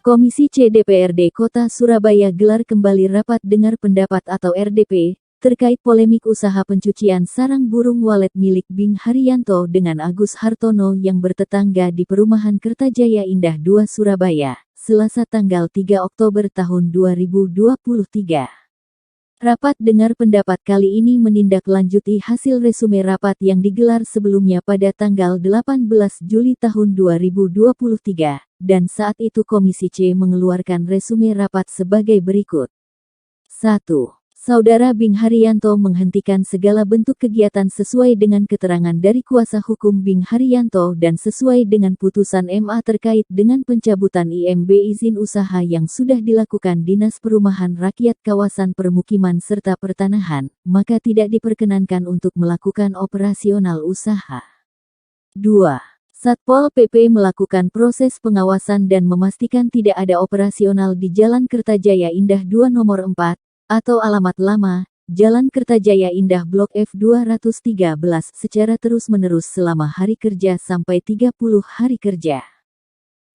Komisi C DPRD Kota Surabaya gelar kembali rapat dengar pendapat atau RDP, terkait polemik usaha pencucian sarang burung walet milik Bing Haryanto dengan Agus Hartono yang bertetangga di Perumahan Kertajaya Indah 2 Surabaya, Selasa tanggal 3 Oktober tahun 2023. Rapat dengar pendapat kali ini menindaklanjuti hasil resume rapat yang digelar sebelumnya pada tanggal 18 Juli tahun 2023, dan saat itu Komisi C mengeluarkan resume rapat sebagai berikut. 1. Saudara Bing Haryanto menghentikan segala bentuk kegiatan sesuai dengan keterangan dari kuasa hukum Bing Haryanto dan sesuai dengan putusan MA terkait dengan pencabutan IMB izin usaha yang sudah dilakukan Dinas Perumahan Rakyat Kawasan Permukiman serta Pertanahan, maka tidak diperkenankan untuk melakukan operasional usaha. 2. Satpol PP melakukan proses pengawasan dan memastikan tidak ada operasional di Jalan Kertajaya Indah 2 nomor 4, atau alamat lama, Jalan Kertajaya Indah Blok F 213 secara terus-menerus selama hari kerja sampai 30 hari kerja.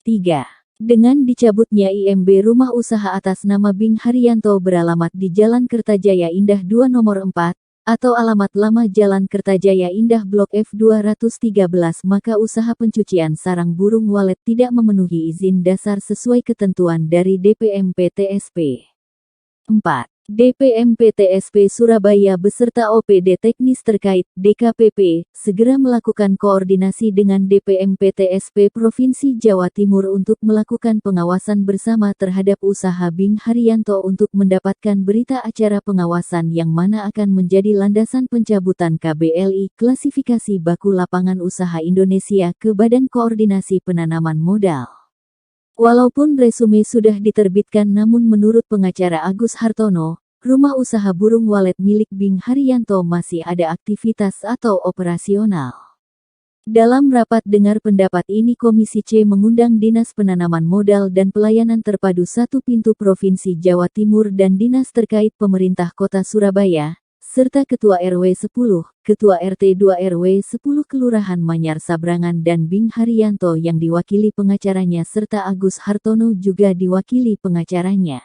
3. Dengan dicabutnya IMB rumah usaha atas nama Bing Haryanto beralamat di Jalan Kertajaya Indah 2 nomor 4, atau alamat lama Jalan Kertajaya Indah Blok F 213, maka usaha pencucian sarang burung walet tidak memenuhi izin dasar sesuai ketentuan dari DPM PTSP. 4. DPM PTSP Surabaya beserta OPD teknis terkait DKPP segera melakukan koordinasi dengan DPM PTSP Provinsi Jawa Timur untuk melakukan pengawasan bersama terhadap usaha Bing Haryanto untuk mendapatkan berita acara pengawasan yang mana akan menjadi landasan pencabutan KBLI klasifikasi baku lapangan usaha Indonesia ke Badan Koordinasi Penanaman Modal. Walaupun resume sudah diterbitkan namun menurut pengacara Agus Hartono, rumah usaha burung walet milik Bing Haryanto masih ada aktivitas atau operasional. Dalam rapat dengar pendapat ini Komisi C mengundang Dinas Penanaman Modal dan Pelayanan Terpadu 1 Pintu Provinsi Jawa Timur dan dinas terkait pemerintah Kota Surabaya, serta Ketua RW 10, Ketua RT 2 RW 10 Kelurahan Manyar Sabrangan dan Bing Haryanto yang diwakili pengacaranya serta Agus Hartono juga diwakili pengacaranya.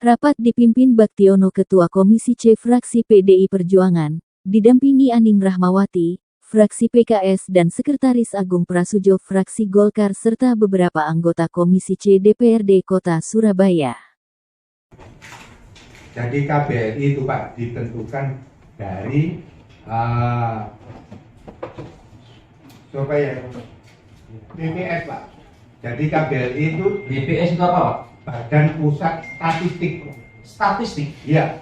Rapat dipimpin Baktiono Ketua Komisi C Fraksi PDI Perjuangan, didampingi Aning Rahmawati, Fraksi PKS dan Sekretaris Agung Prasujo Fraksi Golkar serta beberapa anggota Komisi C DPRD Kota Surabaya. Jadi KBLI itu Pak ditentukan dari Surabaya BPS Pak. Jadi KBLI itu BPS itu apa Pak? Badan Pusat Statistik. Statistik? Iya.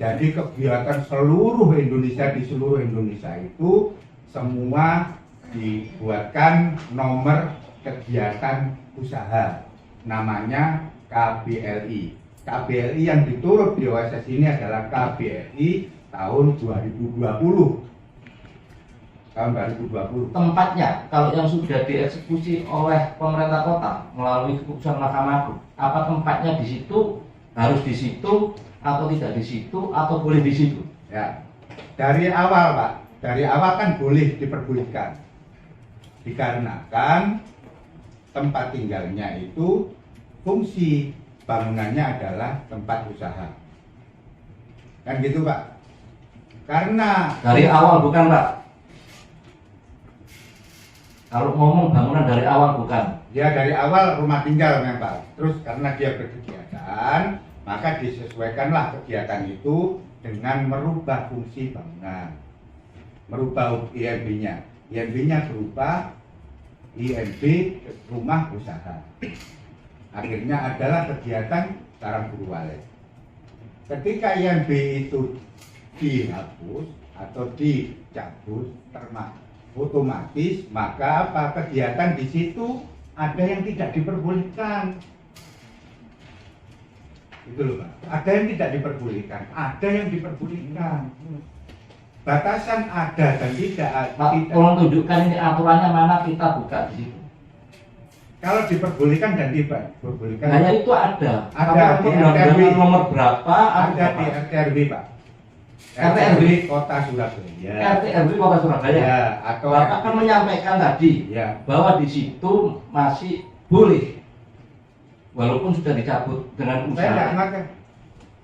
Jadi kegiatan seluruh Indonesia di seluruh Indonesia itu semua dibuatkan nomor kegiatan usaha. Namanya KBLI. KBLI yang diturut di OSS ini adalah KBLI tahun 2020. Tahun 2020. Tempatnya, kalau yang sudah dieksekusi oleh pemerintah kota melalui keputusan Mahkamah Agung, apa tempatnya di situ, harus di situ, atau tidak di situ, atau boleh di situ? Ya, dari awal Pak, dari awal kan boleh diperbolehkan. Dikarenakan tempat tinggalnya itu fungsi bangunannya adalah tempat usaha. Kan gitu Pak. Karena dari awal bukan Pak? Kalau ngomong bangunan dari awal bukan? Ya dari awal rumah tinggal memang Pak. Terus karena dia berkegiatan, maka disesuaikanlah kegiatan itu dengan merubah fungsi bangunan. Merubah IMB-nya. IMB-nya berubah IMB rumah usaha. Akhirnya adalah kegiatan sarang burung walet. Ketika IMB itu dihapus atau dicabut, otomatis maka apa kegiatan di situ ada yang tidak diperbolehkan. Itu loh Pak. Ada yang tidak diperbolehkan, ada yang diperbolehkan. Batasan ada dan tidak. Pak, tolong tunjukkan ini aturannya mana kita buka di situ. Kalau diperbolehkan dan tidak diperbolehkan. Hanya itu ada. Ada di RTRW RTRW nomor berapa? Ada di RTRW Pak. RTRW Kota Surabaya. RTRW Kota Surabaya. Ya, atau Bapak kan menyampaikan tadi ya, bahwa di situ masih boleh. walaupun sudah dicabut dengan Saya tidak usaha. ngatain.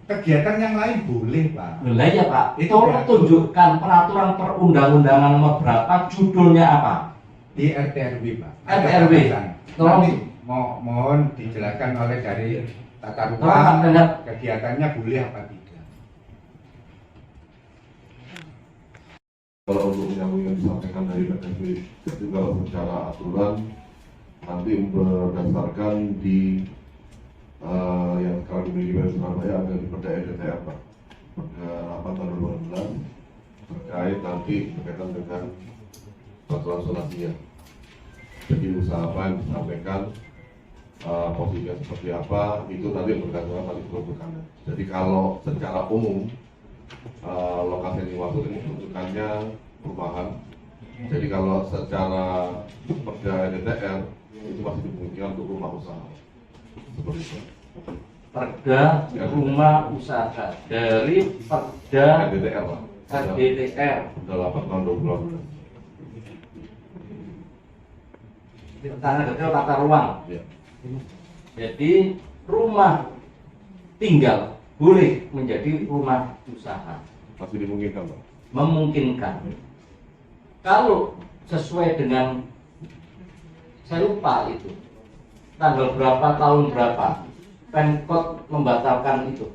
Kegiatan yang lain boleh, Pak. Lah ya Pak, Itu tolong diatur. tunjukkan peraturan perundang-undangan nomor berapa, judulnya apa? Di RT/RW, Pak. RT/RW. Tolong. Nanti mohon dijelaskan oleh dari tata Tolong, Pak, ruang lihat. kegiatannya boleh apa tidak. Kalau untuk menyambung yang disampaikan dari PTB, jadi kalau secara aturan nanti berdasarkan di yang sekarang dimiliki oleh Surabaya ada di Perda EDTR Pak, Perda 8 tahun 2016 terkait nanti berkaitan dengan peraturan zonasinya. Jadi usaha apa yang disampaikan, posisinya seperti apa, itu nanti berdasarkan tadi peruntukannya. Jadi kalau secara umum lokasi yang dimaksud ini peruntukannya perumahan. Jadi kalau secara Perda EDTR itu masih dimungkinkan untuk rumah usaha. Seperti itu. Perda rumah usaha dari Perda EDTR Pak. RDTR. Perda 8 tahun 2018. Tentang detail tata ruang. Ya. Jadi rumah tinggal boleh menjadi rumah usaha, Masih dimungkinkan Pak. memungkinkan. Kalau sesuai dengan, saya lupa itu tanggal berapa, tahun berapa Pemkot membatalkan itu.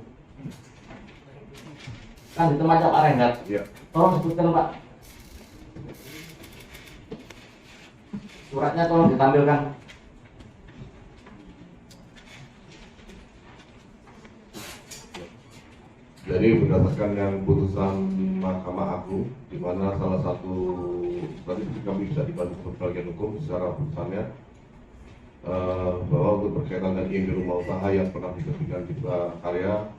Kan itu macam Pak Renhat. Ya. Tolong sebutkan Pak. Suratnya tolong ditampilkan. Jadi berdasarkan yang putusan Mahkamah Agung, di mana salah satu tadi kami bisa dibantu bagian hukum secara putusannya bahwa untuk berkaitan dengan IMB rumah usaha yang pernah diterbitkan di karya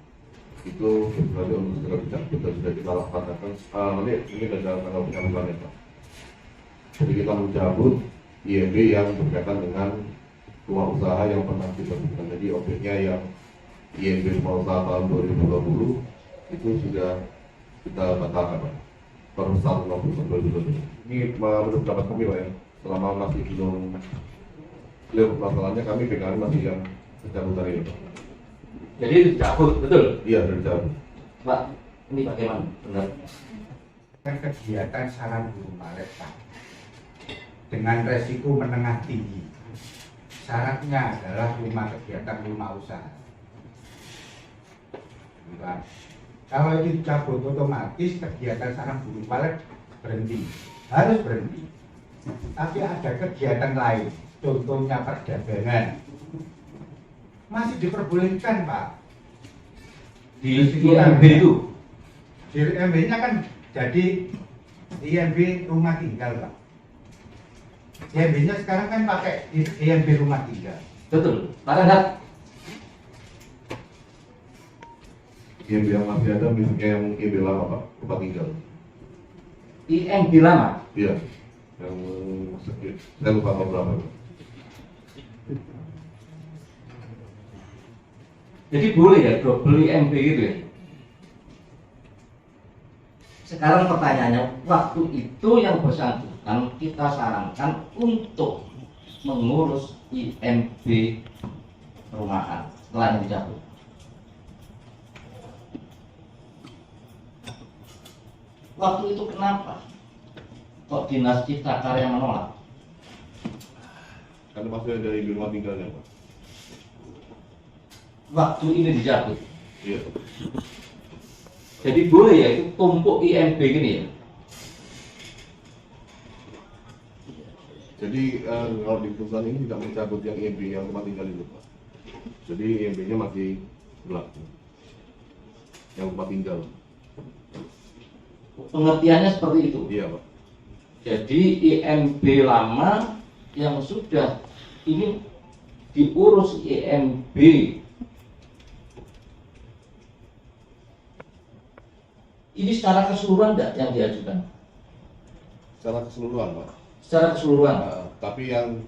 itu berarti untuk segera dicabut dan sudah kita laksanakan. Ini adalah tanggal pencabutannya Pak. Jadi kita mencabut IMB yang berkaitan dengan rumah usaha yang pernah diterbitkan. Jadi objeknya yang IMB rumah usaha tahun 2020 itu sudah kita batalkan Pak. Per 1 November 2020. Ini menurut pendapat kami Pak ya, selama masih belum clear masalahnya, kami pegangan masih yang pencabutan ini Pak. Jadi dicabut, betul? Iya, sudah dicabut. Pak, ini bagaimana? Benar. Kan kegiatan sarang burung walet, Pak, dengan resiko menengah tinggi. Syaratnya adalah kegiatan rumah usaha. Pak. Kalau itu dicabut otomatis kegiatan sarang burung walet berhenti, harus berhenti. Tapi ada kegiatan lain, contohnya perdagangan, masih diperbolehkan Pak. Di IMB itu. Di IMB-nya kan jadi IMB rumah tinggal Pak. IMB-nya sekarang kan pakai IMB rumah tinggal. Betul. Pak Renhat. IMB yang masih ada misalnya yang IMB lama Pak, tempat tinggal. IMB lama. Iya, yang saya lupa berapa Pak. Jadi boleh ya double IMB gitu ya. Sekarang pertanyaannya, waktu itu yang bersangkutan kita sarankan untuk mengurus IMB perumahan setelah dicabut. Waktu itu kenapa kok Dinas Cipta Karya menolak? Karena masih ada IMB rumah tinggalnya Pak. Waktu ini dicabut. Iya. Jadi boleh ya itu tumpuk IMB gini ya. Jadi kalau di putusan ini tidak mencabut yang IMB yang rumah tinggal itu Pak. Jadi IMB-nya masih berlaku. Yang rumah tinggal. Pengertiannya seperti itu. Iya Pak. Jadi IMB lama yang sudah ini diurus IMB ini secara keseluruhan enggak yang diajukan? Secara keseluruhan Pak. Secara keseluruhan. Tapi yang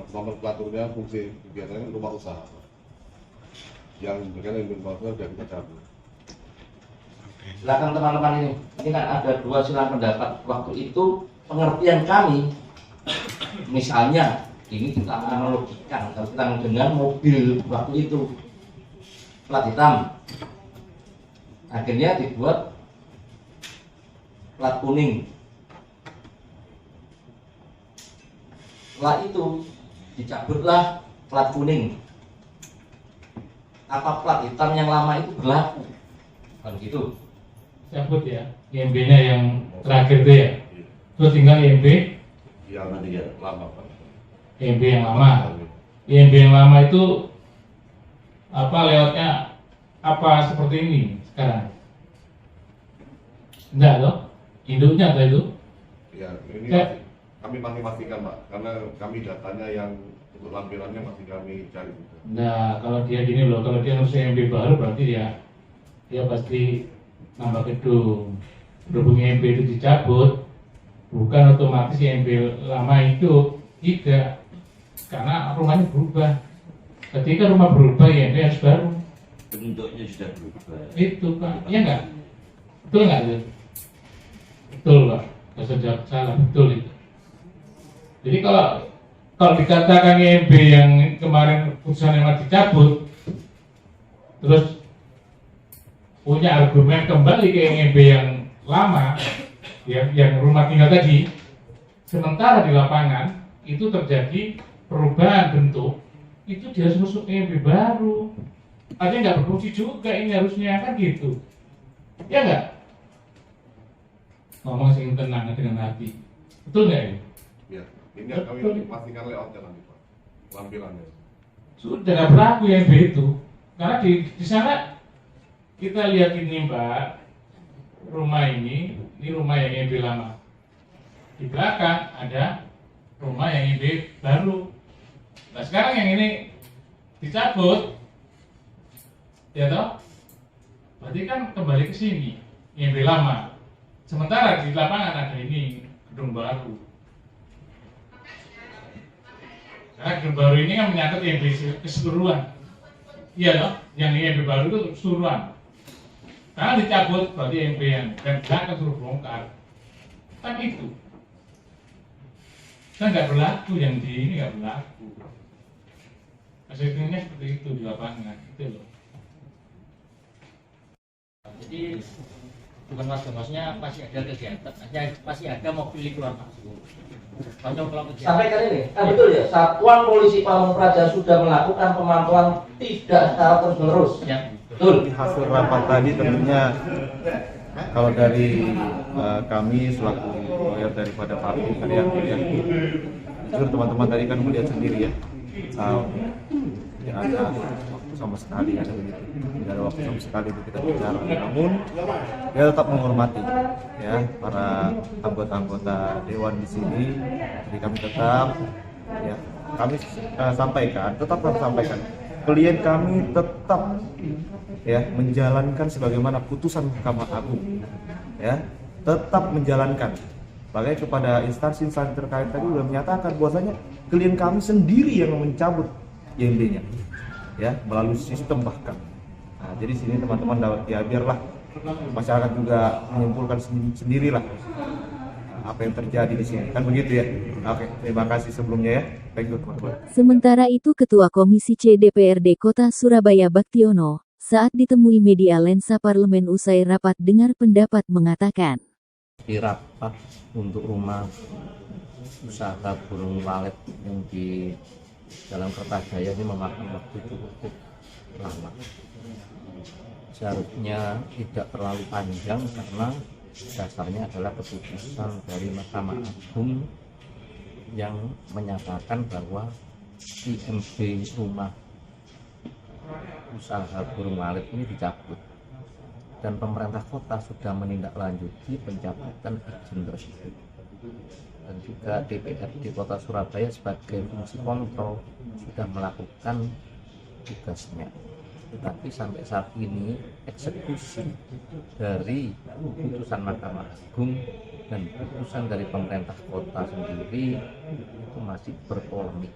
nomenklaturnya fungsi kegiatannya rumah usaha Pak. Yang berkaitan dengan rumah usaha sudah kita cabut. Silakan teman-teman ini kan ada dua silang pendapat. Waktu itu pengertian kami, misalnya Ini kita analogikan kalau kita dengan mobil waktu itu plat hitam, akhirnya dibuat plat kuning. Setelah itu dicabutlah plat kuning. Apa plat hitam yang lama itu berlaku? Kan gitu. Cabut ya, IMB-nya yang terakhir itu ya. Terus tinggal IMB Yang nanti ya lama Pak. IMB yang lama. IMB yang lama itu apa layoutnya apa seperti ini sekarang? Enggak loh, induknya atau itu? Ya, ini Ya. kami masih pastikan Pak, karena kami datanya yang untuk lampirannya masih kami cari juga. Nah, kalau dia gini loh, kalau dia harus IMB baru berarti dia pasti nambah gedung. Berhubung IMB itu dicabut, bukan otomatis IMB lama itu tidak, karena rumahnya berubah. Ketika rumah berubah, IMB harus baru. Bentuknya sudah berubah. Itu Pak, iya nggak? Betul nggak itu? Betul Pak, nggak usah jawab salah, betul itu. Jadi kalau dikatakan IMB yang kemarin putusan yang dicabut, terus punya argumen kembali ke IMB yang lama, yang rumah tinggal tadi, sementara di lapangan itu terjadi perubahan bentuk, itu dia harus masuk IMB baru. Artinya nggak berfungsi juga ini harusnya kan gitu, ya nggak? Ngomong sing tenang dengan hati, betul nggak ini? Ya, ini yang kami pastikan layoutnya nanti Pak, lampirannya. Sudah nggak berlaku IMB itu, karena di sana kita lihat ini Mbak, rumah ini rumah yang IMB lama. Di belakang ada rumah yang IMB baru. Nah sekarang yang ini dicabut, ya toh? Berarti kan kembali ke sini, IMB lama. Sementara di lapangan ada ini gedung baru. Karena gedung baru ini kan menyangkut IMB keseluruhan. Iya toh? Yang IMB baru itu keseluruhan. Karena dicabut berarti IMB yang dan belakang suruh bongkar. Kan itu. Kan nggak berlaku yang di ini nggak berlaku. Hasilnya seperti itu di lapangan, itu loh. Jadi bukan warga, maksudnya pasti ada kegiatan, pasti ada mobil di keluar masuk. Kalau kegiatan. Sampai kali ini, betul ya, Satuan Polisi Pamung Praja sudah melakukan pemantauan tidak secara terus-menerus. Ya. Betul. Hasil rapat tadi tentunya kalau dari kami selaku lawyer daripada partai Haryanto ya, jujur teman-teman tadi kan melihat sendiri ya, tidak ada waktu sama sekali, tidak ada waktu sama sekali untuk kita bicara. Namun dia tetap menghormati ya para anggota-anggota dewan di sini. Jadi kami tetap ya kami tetap sampaikan klien kami tetap ya menjalankan sebagaimana putusan Mahkamah Agung ya, tetap menjalankan. Makanya kepada instansi-instansi terkait tadi sudah menyatakan bahwasanya klien kami sendiri yang mencabut IMB-nya ya melalui sistem bahkan. Nah, jadi sini teman-teman ya biarlah masyarakat juga menyimpulkan sendirilah apa yang terjadi di sini, kan begitu ya. Oke, terima kasih sebelumnya ya. Thank you teman-teman. Sementara itu Ketua Komisi C DPRD Kota Surabaya Baktiono, saat ditemui media lensa parlemen usai rapat dengar pendapat mengatakan, Di rapat untuk rumah usaha burung walet yang di Jalan Kertajaya ini memakan waktu cukup lama. Seharusnya tidak terlalu panjang karena dasarnya adalah keputusan dari Mahkamah Agung yang menyatakan bahwa IMB rumah usaha burung walet ini dicabut dan pemerintah kota sudah menindaklanjuti pencabutan izin tersebut, dan juga DPRD Kota Surabaya sebagai fungsi kontrol sudah melakukan tugasnya. Tetapi sampai saat ini eksekusi dari putusan Mahkamah Agung dan putusan dari pemerintah kota sendiri itu masih berpolemik.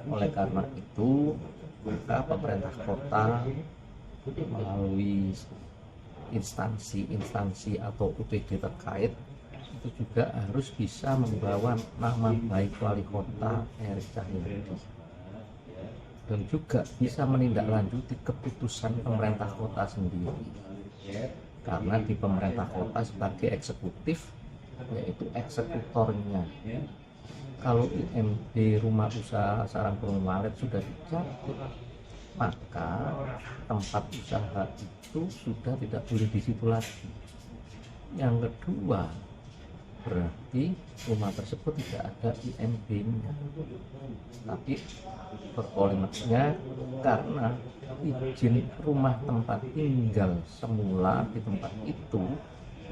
Oleh karena itu, maka pemerintah kota melalui instansi atau UPD terkait itu juga harus bisa membawa nama baik wali kota Erick Cahyadi dan juga bisa menindaklanjuti keputusan pemerintah kota sendiri, karena di pemerintah kota sebagai eksekutif yaitu eksekutornya. Kalau IMB Rumah Usaha Sarang Burung Walet sudah dicabut, maka tempat usaha itu sudah tidak boleh di situ lagi. Yang kedua, berarti rumah tersebut tidak ada IMB-nya, tapi berpolemiknya karena izin rumah tempat tinggal semula di tempat itu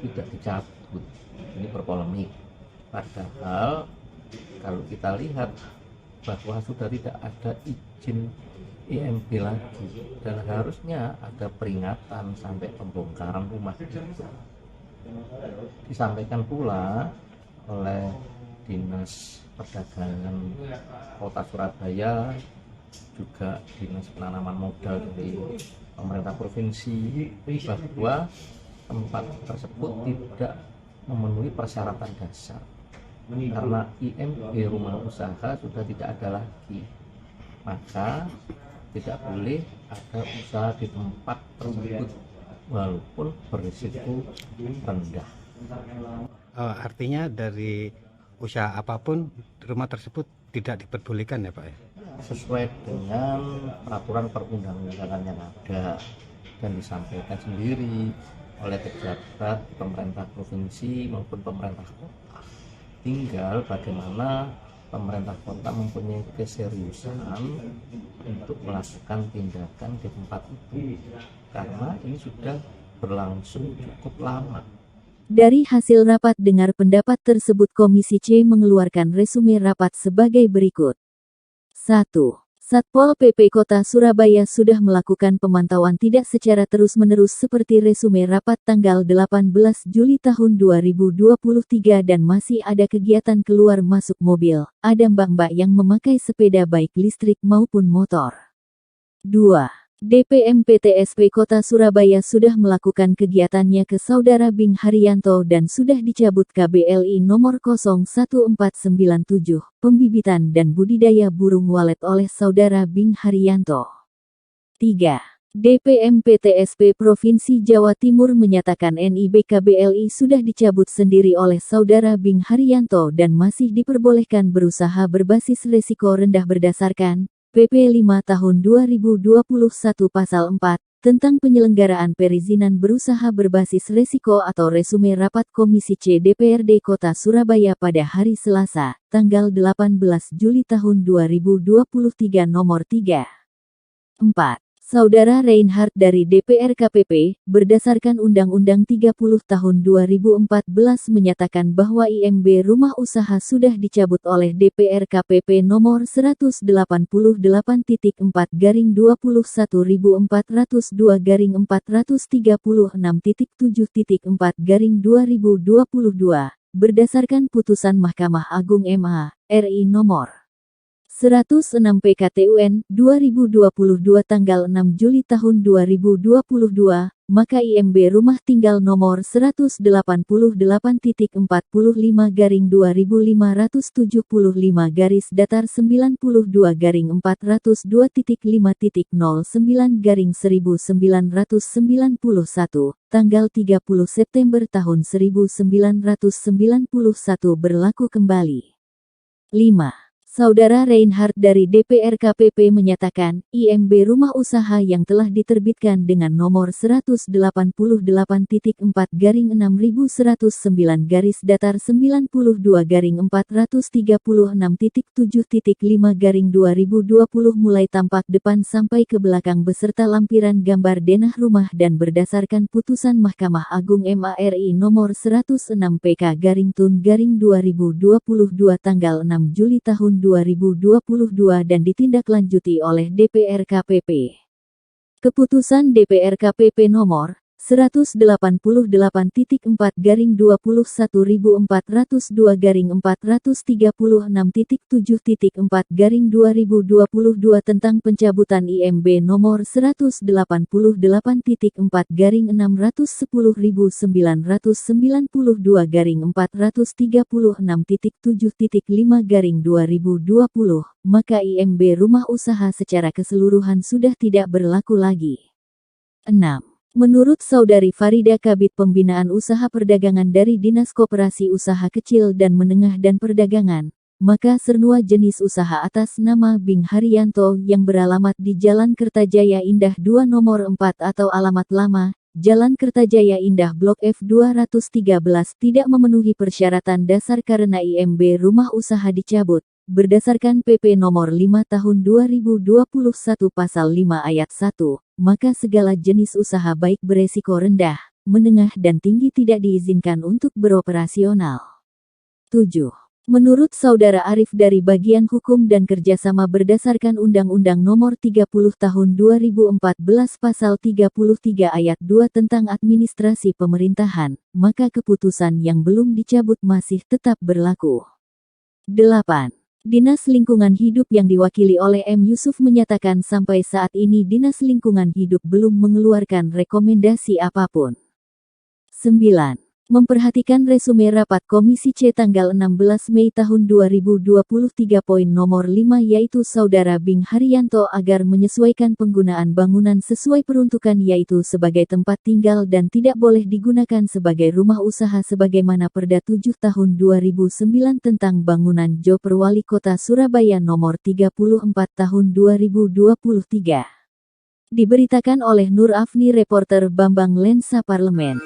tidak dicabut. Ini berpolemik, padahal kalau kita lihat bahwa sudah tidak ada izin IMB lagi dan harusnya ada peringatan sampai pembongkaran rumah itu. Disampaikan pula oleh Dinas Perdagangan Kota Surabaya, juga Dinas Penanaman Modal dari pemerintah provinsi, bahwa tempat tersebut tidak memenuhi persyaratan dasar karena IMB rumah usaha sudah tidak ada lagi, maka tidak boleh ada usaha di tempat tersebut walaupun berisiko rendah. Artinya dari usaha apapun rumah tersebut tidak diperbolehkan ya Pak ya? Sesuai dengan peraturan perundang-undangan yang ada dan disampaikan sendiri oleh pejabat pemerintah provinsi maupun pemerintah kota. Tinggal bagaimana pemerintah kota mempunyai keseriusan untuk melakukan tindakan di tempat itu, karena ini sudah berlangsung cukup lama. Dari hasil rapat dengar pendapat tersebut, Komisi C mengeluarkan resume rapat sebagai berikut. 1. Satpol PP Kota Surabaya sudah melakukan pemantauan tidak secara terus-menerus seperti resume rapat tanggal 18 Juli tahun 2023 dan masih ada kegiatan keluar masuk mobil, ada mbak-mbak yang memakai sepeda baik listrik maupun motor. 2. DPM PTSP Kota Surabaya sudah melakukan kegiatannya ke Saudara Bing Haryanto dan sudah dicabut KBLI nomor 0497, pembibitan dan budidaya burung walet oleh Saudara Bing Haryanto. 3. DPM PTSP Provinsi Jawa Timur menyatakan NIB KBLI sudah dicabut sendiri oleh Saudara Bing Haryanto dan masih diperbolehkan berusaha berbasis risiko rendah berdasarkan PP 5 Tahun 2021 Pasal 4, tentang penyelenggaraan perizinan berusaha berbasis risiko atau resume rapat Komisi C DPRD Kota Surabaya pada hari Selasa, tanggal 18 Juli tahun 2023 nomor 3. 4. Saudara Reinhardt dari DPR KPP, berdasarkan Undang-Undang 30 Tahun 2014 menyatakan bahwa IMB rumah usaha sudah dicabut oleh DPR KPP nomor 188/21/436.432/432 berdasarkan putusan Mahkamah Agung MA, RI nomor 106 PKTUN 2022 tanggal 6 Juli tahun 2022, maka IMB rumah tinggal nomor 188/405/200.422-422-5.09/1991 tanggal 30 September tahun 1991 berlaku kembali. 5. Saudara Reinhardt dari DPR KPP menyatakan, IMB rumah usaha yang telah diterbitkan dengan nomor 188/92/92/436.5/2020 mulai tampak depan sampai ke belakang beserta lampiran gambar denah rumah dan berdasarkan putusan Mahkamah Agung MA RI nomor 106 PK/TUN/2022 tanggal 6 Juli tahun 2022 dan ditindaklanjuti oleh DPR KPP. Keputusan DPR KPP nomor 180/4/21436.436.7/2022 tentang pencabutan IMB nomor 180/610.436.5/2020, maka IMB rumah usaha secara keseluruhan sudah tidak berlaku lagi. 6. Menurut Saudari Farida Kabid Pembinaan Usaha Perdagangan dari Dinas Koperasi Usaha Kecil dan Menengah dan Perdagangan, maka semua jenis usaha atas nama Bing Haryanto yang beralamat di Jalan Kertajaya Indah 2 nomor 4 atau alamat lama, Jalan Kertajaya Indah Blok F 213 tidak memenuhi persyaratan dasar karena IMB rumah usaha dicabut, berdasarkan PP nomor 5 tahun 2021 pasal 5 ayat 1, maka segala jenis usaha baik beresiko rendah, menengah dan tinggi tidak diizinkan untuk beroperasional. 7. Menurut Saudara Arif dari Bagian Hukum dan Kerjasama berdasarkan Undang-Undang Nomor 30 Tahun 2014 Pasal 33 Ayat 2 tentang Administrasi Pemerintahan, maka keputusan yang belum dicabut masih tetap berlaku. 8. Dinas Lingkungan Hidup yang diwakili oleh M. Yusuf menyatakan sampai saat ini Dinas Lingkungan Hidup belum mengeluarkan rekomendasi apapun. 9. Memperhatikan resume rapat Komisi C tanggal 16 Mei tahun 2023 poin nomor 5 yaitu Saudara Bing Haryanto agar menyesuaikan penggunaan bangunan sesuai peruntukan yaitu sebagai tempat tinggal dan tidak boleh digunakan sebagai rumah usaha sebagaimana Perda 7 tahun 2009 tentang bangunan Joper Wali Kota Surabaya nomor 34 tahun 2023. Diberitakan oleh Nur Afni reporter Bambang Lensa Parlemen.